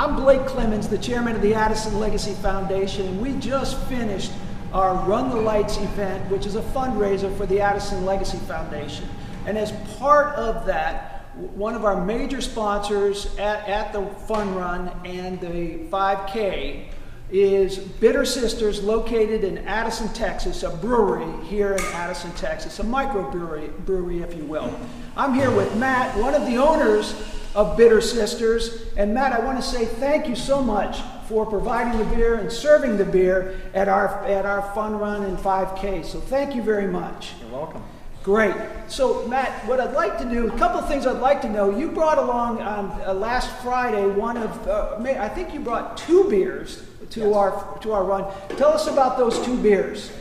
I'm Blake Clemens, the chairman of the Addison Legacy Foundation, and we just finished our Run the Lights event, which is a fundraiser for the Addison Legacy Foundation. And as part of that, one of our major sponsors at the fun run and the 5K is Bitter Sisters, located in Addison, Texas, a brewery here in Addison, Texas, a microbrewery, if you will. I'm here with Matt, one of the owners of Bitter Sisters. And Matt, I want to say thank you so much for providing the beer and serving the beer at our fun run and 5K. So thank you very much. You're welcome. Great. So Matt, what I'd like to do, a couple of things I'd like to know. You brought along on last Friday one of, I think you brought 2 beers to Yes. our run. Tell us about those 2 beers.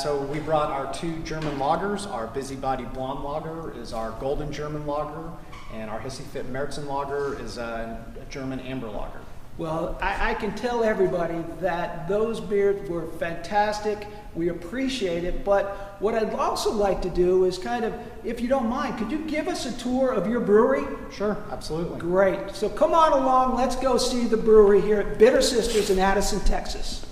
So we brought our 2 German lagers. Our Busybody Blonde Lager is our Golden German Lager, and our Hissy Fit Märzen Lager is a German Amber Lager. Well, I can tell everybody that those beers were fantastic. We appreciate it, but what I'd also like to do is kind of, if you don't mind, could you give us a tour of your brewery? Sure, absolutely. Great. So come on along, let's go see the brewery here at Bitter Sisters in Addison, Texas.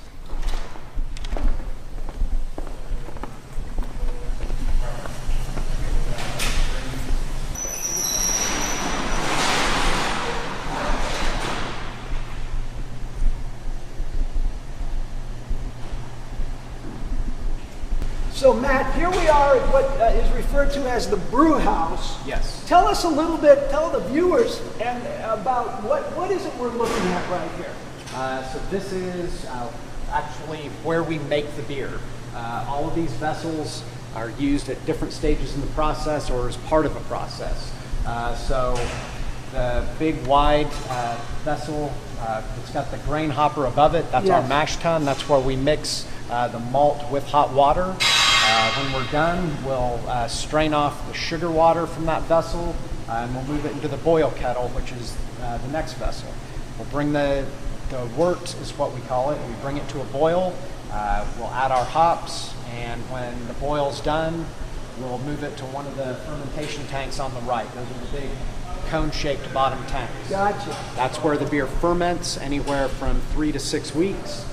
So Matt, here we are at what is referred to as the brew house. Yes. Tell us a little bit, tell the viewers about what is it we're looking at right here. So this is actually where we make the beer. All of these vessels are used at different stages in the process or as part of a process. So the big wide vessel, it's got the grain hopper above it. That's Yes. our mash tun. That's where we mix the malt with hot water. When we're done, we'll strain off the sugar water from that vessel, and we'll move it into the boil kettle, which is the next vessel. We'll bring the wort, is what we call it. We bring it to a boil. We'll add our hops, and when the boil's done, we'll move it to one of the fermentation tanks on the right. Those are the big cone-shaped bottom tanks. Gotcha. That's where the beer ferments anywhere from 3 to 6 weeks.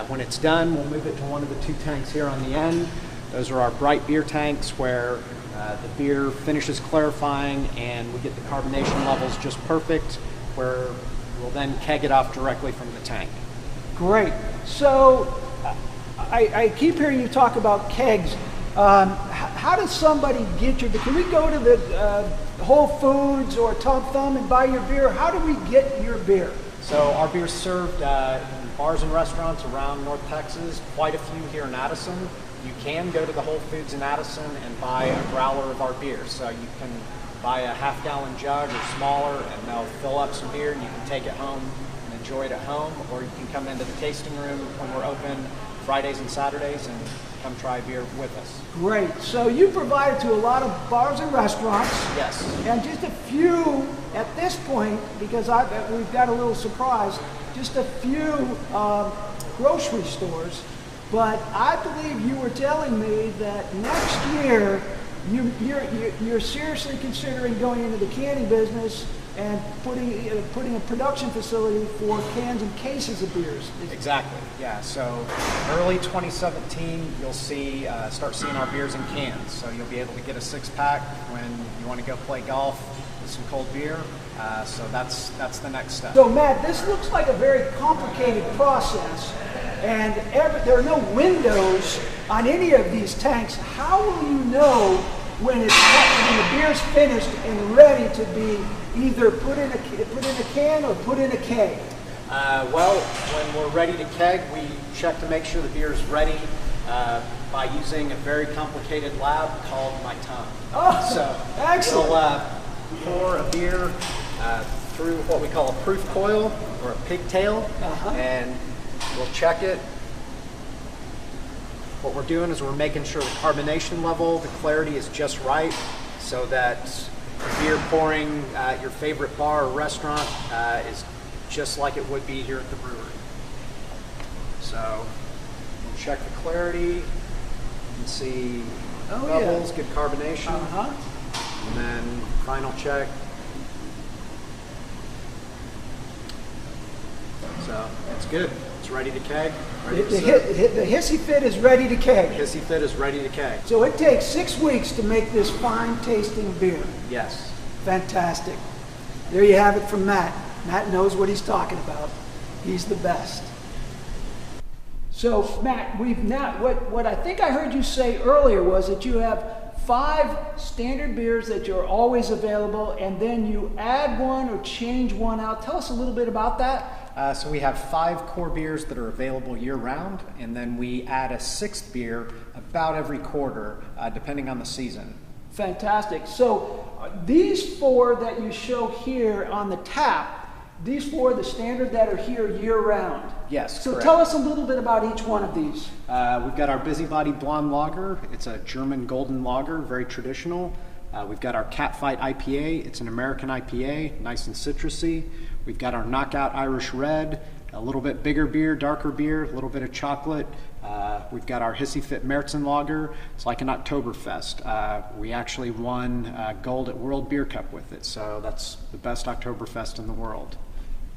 When it's done, we'll move it to one of the 2 tanks here on the end. Those are our bright beer tanks where the beer finishes clarifying and we get the carbonation levels just perfect, where we'll then keg it off directly from the tank. Great. So I keep hearing you talk about kegs. How does somebody get your beer? Can we go to the Whole Foods or Tom Thumb and buy your beer? How do we get your beer? So our beer's served in bars and restaurants around North Texas, quite a few here in Addison. You can go to the Whole Foods in Addison and buy a growler of our beer. So you can buy a half-gallon jug or smaller, and they'll fill up some beer, and you can take it home and enjoy it at home. Or you can come into the tasting room when we're open Fridays and Saturdays and come try beer with us. Great. So you provide it to a lot of bars and restaurants. Yes. And just a few at this point, because we've got a little surprise, just a few grocery stores. But I believe you were telling me that next year you're seriously considering going into the canning business and putting a production facility for cans and cases of beers. Exactly. Yeah. So early 2017, you'll start seeing our beers in cans. So you'll be able to get a 6-pack when you want to go play golf with some cold beer. So that's the next step. So Matt, this looks like a very complicated process. And there are no windows on any of these tanks. How will you know when the beer's finished and ready to be either put in a can or put in a keg? Well, when we're ready to keg, we check to make sure the beer is ready by using a very complicated lab called my tongue. Oh, so excellent. We'll pour a beer through what we call a proof coil or a pigtail, and we'll check it. What we're doing is we're making sure the carbonation level, the clarity is just right, so that the beer pouring at your favorite bar or restaurant is just like it would be here at the brewery. So we'll check the clarity. You can see bubbles, good carbonation. And then final check. So it's good. It's ready to keg. The Hissy Fit is ready to keg. Hissy Fit is ready to keg. So it takes 6 weeks to make this fine tasting beer. Yes. Fantastic. There you have it from Matt. Matt knows what he's talking about. He's the best. So Matt, what I think I heard you say earlier was that you have 5 standard beers that are always available, and then you add one or change one out. Tell us a little bit about that. So we have 5 core beers that are available year-round, and then we add a 6th beer about every quarter, depending on the season. Fantastic. So these 4 that you show here on the tap, these 4 are the standard that are here year-round. Yes, so correct. Tell us a little bit about each one of these. We've got our Busybody Blonde Lager. It's a German golden lager, very traditional. We've got our Catfight IPA. It's an American IPA, nice and citrusy. We've got our Knockout Irish Red, a little bit bigger beer, darker beer, a little bit of chocolate. We've got our Hissy Fit Märzen Lager. It's like an Oktoberfest. We actually won gold at World Beer Cup with it, so that's the best Oktoberfest in the world.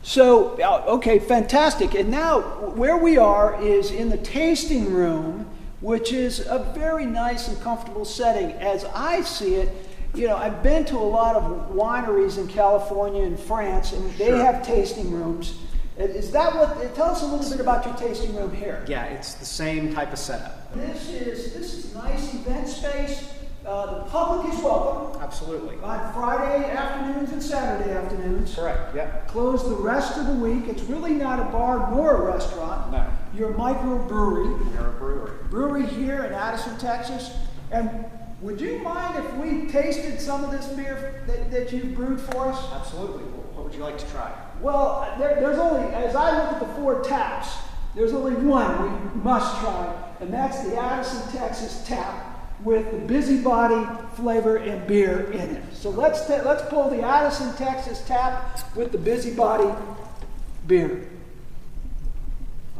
So, okay, fantastic. And now where we are is in the tasting room, which is a very nice and comfortable setting. As I see it, I've been to a lot of wineries in California and France, and they have tasting rooms. Is that tell us a little bit about your tasting room here. Yeah, it's the same type of setup. This is nice event space. The public is welcome. Absolutely. On Friday afternoons and Saturday afternoons. Correct, yep. Closed the rest of the week. It's really not a bar nor a restaurant. No. You're a microbrewery. You're a brewery. Brewery here in Addison, Texas. And would you mind if we tasted some of this beer that you've brewed for us? Absolutely. What would you like to try? Well, there's only, as I look at the 4 taps, there's only one we must try, and that's the Addison, Texas tap with the Busybody flavor and beer in it. So let's pull the Addison, Texas tap with the Busybody beer.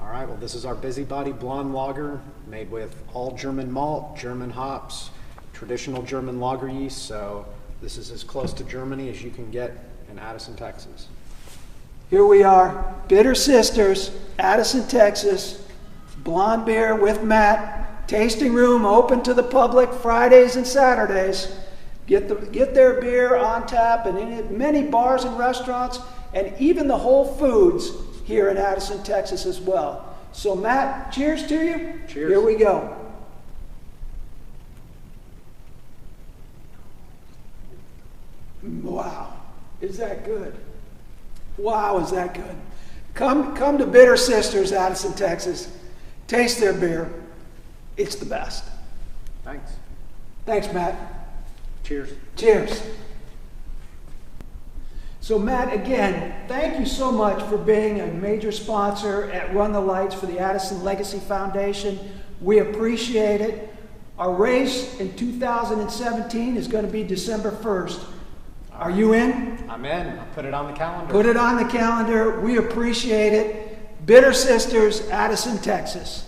All right, well, this is our Busybody Blonde Lager, made with all German malt, German hops, traditional German lager yeast, so this is as close to Germany as you can get in Addison, Texas. Here we are, Bitter Sisters, Addison, Texas, blonde beer with Matt. Tasting room open to the public Fridays and Saturdays. Get their beer on tap and in many bars and restaurants, and even the Whole Foods here in Addison, Texas as well. So Matt, cheers to you. Cheers. Here we go. Wow, is that good? Wow, is that good? Come to Bitter Sisters, Addison, Texas. Taste their beer. It's the best. Thanks. Thanks, Matt. Cheers. Cheers. So Matt, again, thank you so much for being a major sponsor at Run the Lights for the Addison Legacy Foundation. We appreciate it. Our race in 2017 is going to be December 1st. Are you in? I'm in. I'll put it on the calendar. Put it on the calendar. We appreciate it. Bitter Sisters, Addison, Texas.